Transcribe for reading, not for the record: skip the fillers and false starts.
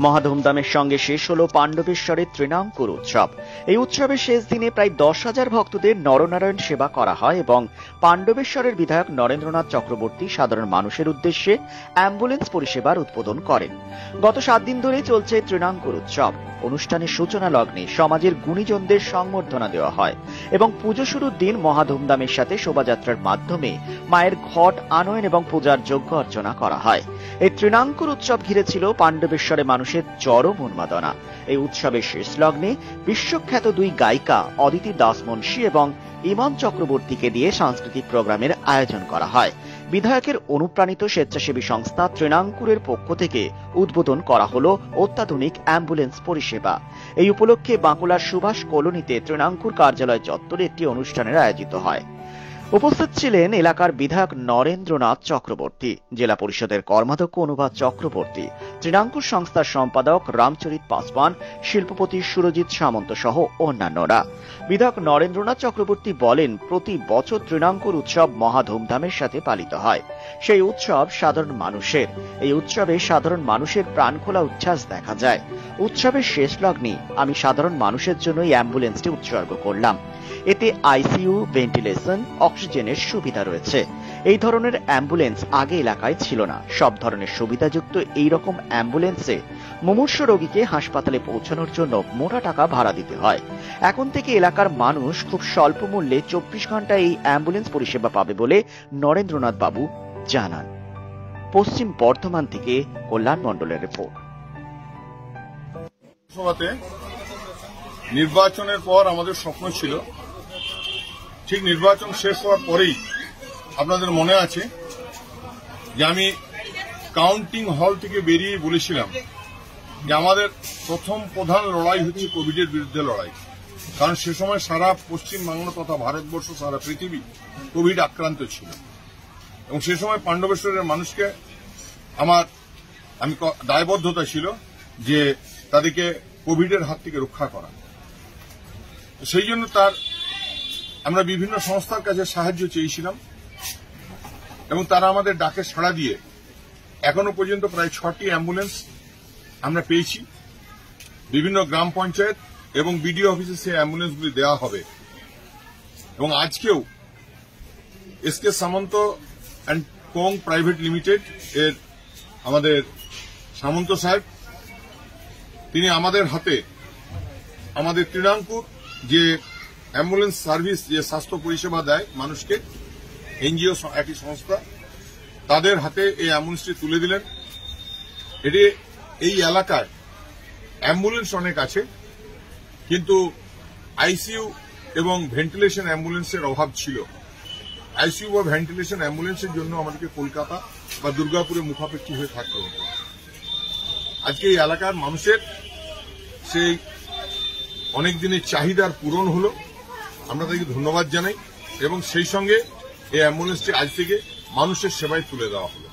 মহাধুমধামের সঙ্গে শেষ হল পাণ্ডবেশ্বরের তৃণাঙ্কুর উৎসব। এই উৎসবের শেষ দিনে প্রায় 10,000 ভক্তদের নরনারায়ণ সেবা করা হয় এবং পাণ্ডবেশ্বরের বিধায়ক নরেন্দ্রনাথ চক্রবর্তী সাধারণ মানুষের উদ্দেশ্যে অ্যাম্বুলেন্স পরিষেবার উদ্বোধন করেন। গত 7 দিন ধরে চলছে তৃণাঙ্কুর উৎসব। অনুষ্ঠানের সূচনা লগ্নে সমাজের গুণীজনদের সংবর্ধনা দেওয়া হয় এবং পুজো শুরুর দিন মহাধুমধামের সাথে শোভাযাত্রার মাধ্যমে মায়ের ঘট আনয়ন এবং পূজার যজ্ঞ অর্চনা করা হয়। এই তৃণাঙ্কুর উৎসব ঘিরে ছিল পাণ্ডবেশ্বরে মানুষের চরম উন্মাদনা। এই উৎসবের শেষ লগ্নে বিশ্বখ্যাত 2 গায়িকা অদিতি দাসমুন্সী এবং ইমন চক্রবর্তীকে দিয়ে সাংস্কৃতিক প্রোগ্রামের আয়োজন করা হয়। বিধায়কের অনুপ্রাণিত স্বেচ্ছাসেবী সংস্থা তৃণাঙ্কুরের পক্ষ থেকে উদ্বোধন করা হল অত্যাধুনিক অ্যাম্বুলেন্স পরিষেবা। এই উপলক্ষে বাঁকুড়ার সুভাষ কলোনিতে তৃণাঙ্কুর কার্যালয় চত্বরে একটি অনুষ্ঠানের আয়োজিত হয়। উপস্থিত ছিলেন এলাকার বিধায়ক নরেন্দ্রনাথ চক্রবর্তী, জেলা পরিষদের কর্মাধ্যক্ষ অনুবাদ চক্রবর্তী, তৃণাঙ্কুর সংস্থার সম্পাদক রামচরিত পাসওয়ান, শিল্পপতি সুরজিৎ সামন্ত সহ অন্যান্যরা। বিধায়ক নরেন্দ্রনাথ চক্রবর্তী বলেন, প্রতি বছর তৃণাঙ্কুর উৎসব মহা ধুমধামের সাথে পালিত হয়। সেই উৎসব সাধারণ মানুষের। এই উৎসবে সাধারণ মানুষের প্রাণখোলা উচ্ছ্বাস দেখা যায়। উৎসবের শেষ লগ্নে আমি সাধারণ মানুষের জন্য এই অ্যাম্বুলেন্সটি উৎসর্গ করলাম। এতে আইসিইউ, ভেন্টিলেশন, অক্সিজেনের সুবিধা রয়েছে। এই ধরনের অ্যাম্বুলেন্স আগে এলাকায় ছিল না। সব ধরনের সুবিধাযুক্ত এই রকম অ্যাম্বুলেন্সে মুমূর্ষ রোগীকে হাসপাতালে পৌঁছানোর জন্য মোটা টাকা ভাড়া দিতে হয়। এখন থেকে এলাকার মানুষ খুব স্বল্প মূল্যে 24 ঘন্টা এই অ্যাম্বুলেন্স পরিষেবা পাবে বলে নরেন্দ্রনাথ বাবু জানান। পশ্চিম বর্ধমান থেকে কল্যাণ মণ্ডলের রিপোর্ট। নির্বাচনের পর আমাদের স্বপ্ন ছিল, ঠিক নির্বাচন শেষ হওয়ার পরেই আপনাদের মনে আছে যে আমি কাউন্টিং হল থেকে বেরিয়ে বলেছিলাম যে আমাদের প্রথম প্রধান লড়াই হচ্ছে কোভিডের বিরুদ্ধে লড়াই। কারণ সে সময় সারা পশ্চিমবাংলা তথা ভারতবর্ষ, সারা পৃথিবী কোভিড আক্রান্ত ছিল এবং সে সময় পাণ্ডবেশ্বরের মানুষকে আমি দায়বদ্ধতা ছিল যে তাদেরকে কোভিডের হাত থেকে রক্ষা করা। সেই জন্য আমরা বিভিন্ন সংস্থার কাছে সাহায্য চেয়েছিলাম এবং তারা আমাদের ডাকে সাড়া দিয়ে এখনো পর্যন্ত প্রায় 6টি অ্যাম্বুলেন্স আমরা পেয়েছি। বিভিন্ন গ্রাম পঞ্চায়েত এবং বিডিও অফিসে সেই অ্যাম্বুলেন্সগুলি দেওয়া হবে এবং আজকেও SK Samanta and co private limited এর আমাদের সামন্ত সাহেব, তিনি আমাদের হাতে আমাদের তৃণাঙ্কুর যে অ্যাম্বুলেন্স সার্ভিস, যে স্বাস্থ্য পরিষেবা দেয় মানুষকে, এনজিও একটি সংস্থা, তাদের হাতে এই অ্যাম্বুলেন্সটি তুলে দিলেন। এটি এই এলাকায় অ্যাম্বুলেন্স অনেক আছে, কিন্তু আইসিইউ এবং ভেন্টিলেশন অ্যাম্বুলেন্সের অভাব ছিল। আইসিইউ বা ভেন্টিলেশন অ্যাম্বুলেন্সের জন্য আমাদেরকে কলকাতা বা দুর্গাপুরে মুখাপেক্ষী হয়ে থাকতে হতো। আজকে এই এলাকার মানুষের সেই অনেক দিনের চাহিদার পূরণ হলো, আমরা তাদেরকে ধন্যবাদ জানাই এবং সেই সঙ্গে এই অ্যাম্বুলেন্সটি আজ থেকে মানুষের সেবায় তুলে দেওয়া হলো।